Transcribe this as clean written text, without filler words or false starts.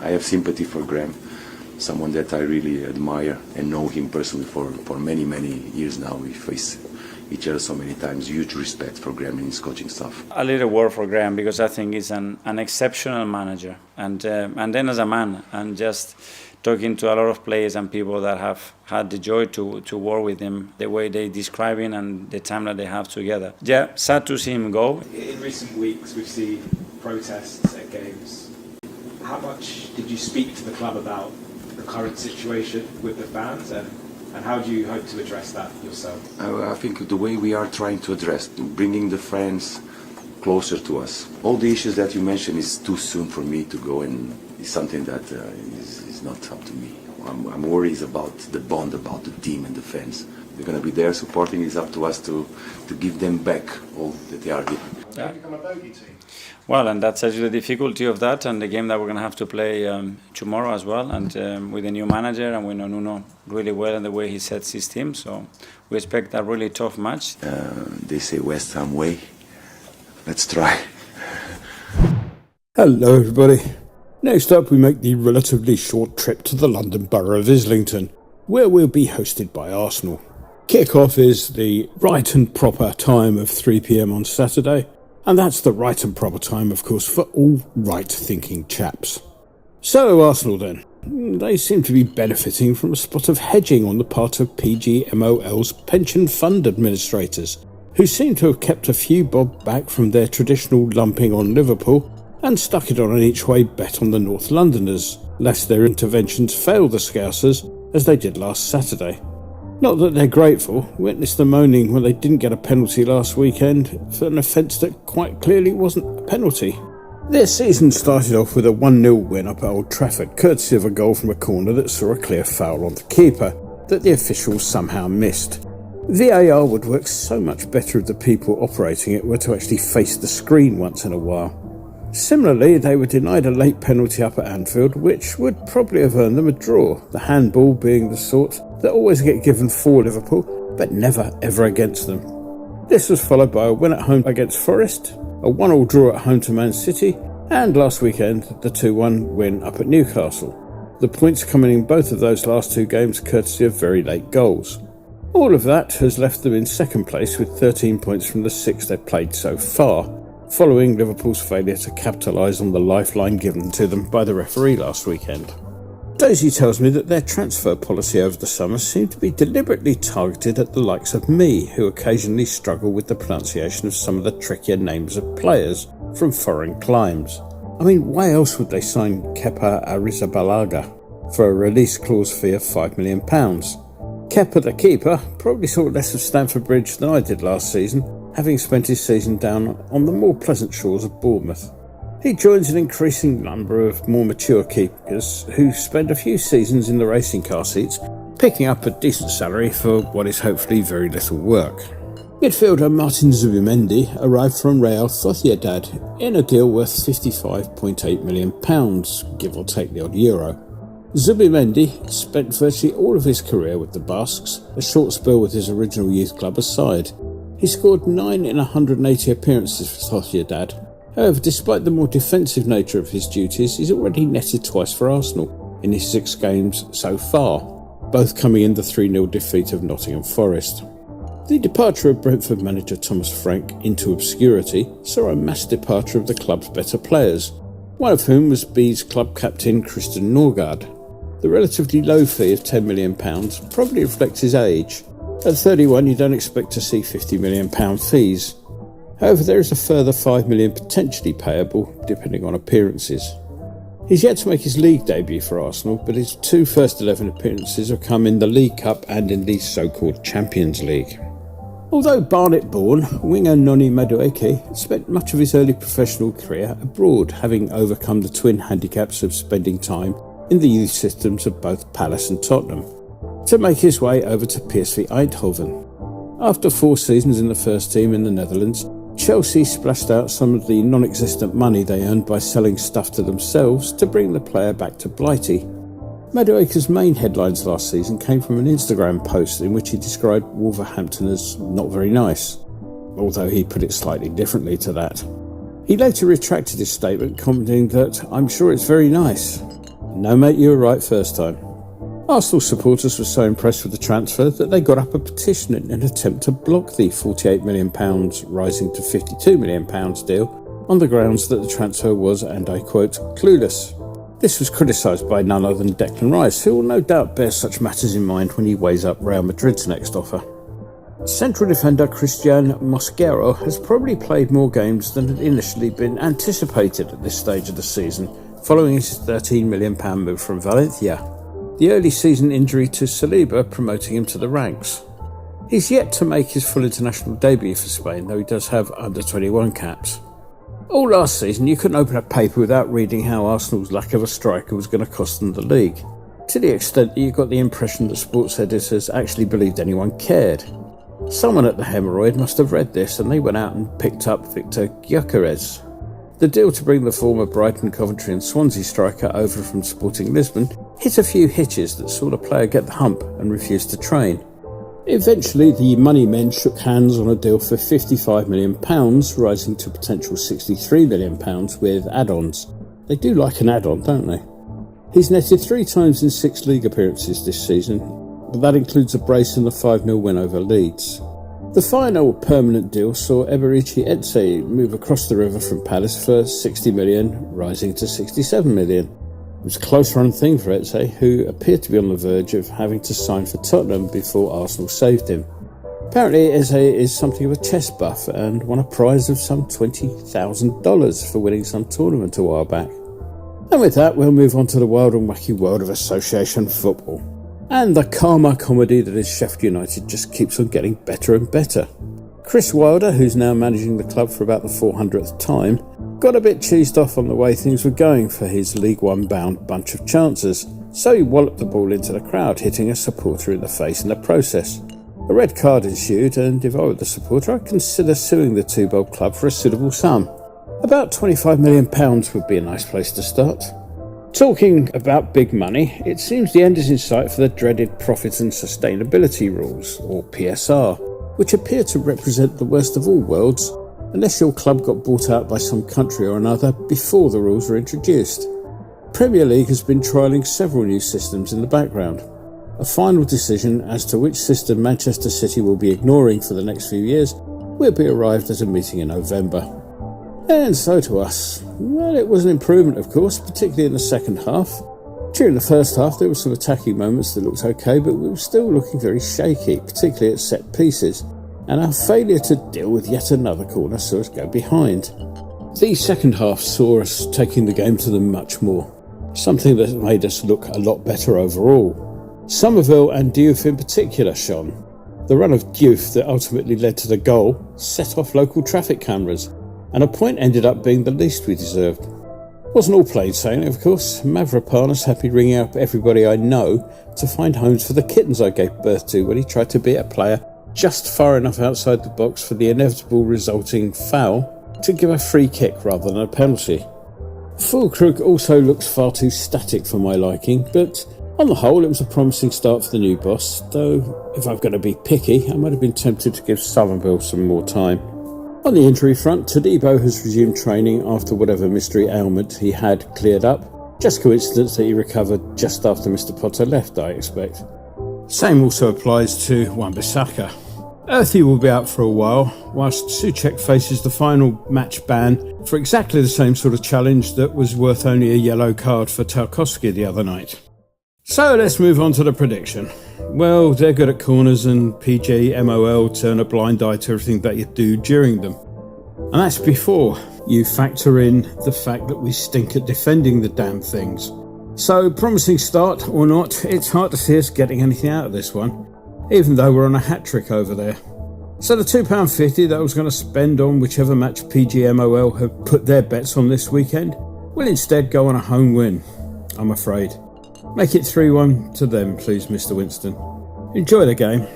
I have sympathy for Graham, someone that I really admire and know him personally for many, many years now. We face each other so many times. Huge respect for Graham and his coaching staff. A little word for Graham, because I think he's an exceptional manager, and then as a man, and just talking to a lot of players and people that have had the joy to work with him, the way they describe him and the time that they have together. Yeah, sad to see him go. In recent weeks, we've seen protests at games. How much did you speak to the club about the current situation with the fans, and how do you hope to address that yourself? I think the way we are trying to address, bringing the fans closer to us. All the issues that you mentioned is too soon for me to go, and it's something that is not up to me. I'm worried about the bond, about the team and the fans. They're going to be there supporting. It's up to us to give them back all that they are given. Yeah. Become a bogey team. Well, and that's actually the difficulty of that, and the game that we're going to have to play tomorrow as well, and with a new manager, and we know Nuno really well and the way he sets his team, so we expect a really tough match. They say West Ham way. Let's try. Hello everybody. Next up we make the relatively short trip to the London Borough of Islington, where we'll be hosted by Arsenal. Kick-off is the right and proper time of 3 p.m. on Saturday, and that's the right and proper time, of course, for all right-thinking chaps. So Arsenal then, they seem to be benefiting from a spot of hedging on the part of PGMOL's pension fund administrators, who seem to have kept a few bob back from their traditional lumping on Liverpool and stuck it on an each-way bet on the North Londoners, lest their interventions fail the Scousers as they did last Saturday. Not that they're grateful. Witness the moaning when they didn't get a penalty last weekend for an offence that quite clearly wasn't a penalty. Their season started off with a 1-0 win up at Old Trafford, courtesy of a goal from a corner that saw a clear foul on the keeper that the officials somehow missed. VAR would work so much better if the people operating it were to actually face the screen once in a while. Similarly, they were denied a late penalty up at Anfield, which would probably have earned them a draw, the handball being the sort that always get given for Liverpool, but never ever against them. This was followed by a win at home against Forest, a 1-1 draw at home to Man City, and last weekend the 2-1 win up at Newcastle. The points coming in both of those last two games courtesy of very late goals. All of that has left them in second place with 13 points from the 6 they've played so far, following Liverpool's failure to capitalise on the lifeline given to them by the referee last weekend. Daisy tells me that their transfer policy over the summer seemed to be deliberately targeted at the likes of me, who occasionally struggle with the pronunciation of some of the trickier names of players from foreign climes. I mean, why else would they sign Kepa Arrizabalaga for a release clause fee of £5 million? Kepa, the keeper, probably saw less of Stamford Bridge than I did last season, having spent his season down on the more pleasant shores of Bournemouth. He joins an increasing number of more mature keepers who spend a few seasons in the racing car seats, picking up a decent salary for what is hopefully very little work. Midfielder Martin Zubimendi arrived from Real Sociedad in a deal worth £55.8 million, give or take the odd euro. Zubimendi spent virtually all of his career with the Basques, a short spell with his original youth club aside. He scored 9 in 180 appearances for Sociedad. However, despite the more defensive nature of his duties, he's already netted twice for Arsenal in his 6 games so far, both coming in the 3-0 defeat of Nottingham Forest. The departure of Brentford manager Thomas Frank into obscurity saw a mass departure of the club's better players, one of whom was B's club captain Christian Norgard. The relatively low fee of £10 million probably reflects his age. At 31, you don't expect to see £50 million fees. However, there is a further £5 million potentially payable, depending on appearances. He's yet to make his league debut for Arsenal, but his 2 first 11 appearances have come in the League Cup and in the so-called Champions League. Although Barnet-born, winger Noni Madueke spent much of his early professional career abroad, having overcome the twin handicaps of spending time in the youth systems of both Palace and Tottenham, to make his way over to PSV Eindhoven. After 4 seasons in the first team in the Netherlands, Chelsea splashed out some of the non-existent money they earned by selling stuff to themselves to bring the player back to Blighty. Madueke's main headlines last season came from an Instagram post in which he described Wolverhampton as not very nice, although he put it slightly differently to that. He later retracted his statement, commenting that, "I'm sure it's very nice." No mate, you were right first time. Arsenal supporters were so impressed with the transfer that they got up a petition in an attempt to block the £48 million rising to £52 million deal on the grounds that the transfer was, and I quote, clueless. This was criticised by none other than Declan Rice, who will no doubt bear such matters in mind when he weighs up Real Madrid's next offer. Central defender Christian Mosquera has probably played more games than had initially been anticipated at this stage of the season, following his £13 million move from Valencia. The early season injury to Saliba promoting him to the ranks. He's yet to make his full international debut for Spain, though he does have under-21 caps. All last season, you couldn't open a paper without reading how Arsenal's lack of a striker was going to cost them the league, to the extent that you got the impression that sports editors actually believed anyone cared. Someone at the Hemorrhoid must have read this, and they went out and picked up Victor Gyökeres. The deal to bring the former Brighton, Coventry and Swansea striker over from Sporting Lisbon hit a few hitches that saw the player get the hump and refuse to train. Eventually, the money men shook hands on a deal for £55 million, rising to potential £63 million with add-ons. They do like an add-on, don't they? He's netted 3 times in 6 league appearances this season, but that includes a brace in the 5-0 win over Leeds. The final permanent deal saw Eberici Eze move across the river from Palace for £60 million, rising to £67 million. It was a close run thing for Eze, who appeared to be on the verge of having to sign for Tottenham before Arsenal saved him. Apparently Eze is something of a chess buff and won a prize of some $20,000 for winning some tournament a while back. And with that, we'll move on to the wild and wacky world of association football. And the karma comedy that is Sheffield United just keeps on getting better and better. Chris Wilder, who's now managing the club for about the 400th time, got a bit cheesed off on the way things were going for his League One bound bunch of chancers, so he walloped the ball into the crowd, hitting a supporter in the face in the process. A red card ensued, and if I were the supporter, I'd consider suing the two-bob club for a suitable sum. About £25 million would be a nice place to start. Talking about big money, it seems the end is in sight for the dreaded Profit and Sustainability Rules, or PSR, which appear to represent the worst of all worlds, unless your club got bought out by some country or another before the rules were introduced. Premier League has been trialling several new systems in the background. A final decision as to which system Manchester City will be ignoring for the next few years will be arrived at a meeting in November. And so to us. Well, it was an improvement, of course, particularly in the second half. During the first half, there were some attacking moments that looked okay, but we were still looking very shaky, particularly at set pieces, and our failure to deal with yet another corner saw us go behind. The second half saw us taking the game to them much more, something that made us look a lot better overall. Somerville and Diouf in particular shone. The run of Diouf that ultimately led to the goal set off local traffic cameras, and a point ended up being the least we deserved. Wasn't all plain sailing, of course. Mavropanos had me ringing up everybody I know to find homes for the kittens I gave birth to when he tried to beat a player just far enough outside the box for the inevitable resulting foul to give a free kick rather than a penalty. Fulkrug also looks far too static for my liking, but on the whole it was a promising start for the new boss, though if I'm going to be picky, I might have been tempted to give Somerville some more time. On the injury front, Todibo has resumed training after whatever mystery ailment he had cleared up. Just coincidence that he recovered just after Mr. Potter left, I expect. Same also applies to Wan-Bissaka. Earthy will be out for a while, whilst Souček faces the final match ban for exactly the same sort of challenge that was worth only a yellow card for Tarkowski the other night. So let's move on to the prediction. Well, they're good at corners, and PG, MOL turn a blind eye to everything that you do during them. And that's before you factor in the fact that we stink at defending the damn things. So, promising start or not, it's hard to see us getting anything out of this one, even though we're on a hat-trick over there. So the £2.50 that I was going to spend on whichever match PGMOL have put their bets on this weekend will instead go on a home win, I'm afraid. Make it 3-1 to them, please, Mr. Winston. Enjoy the game.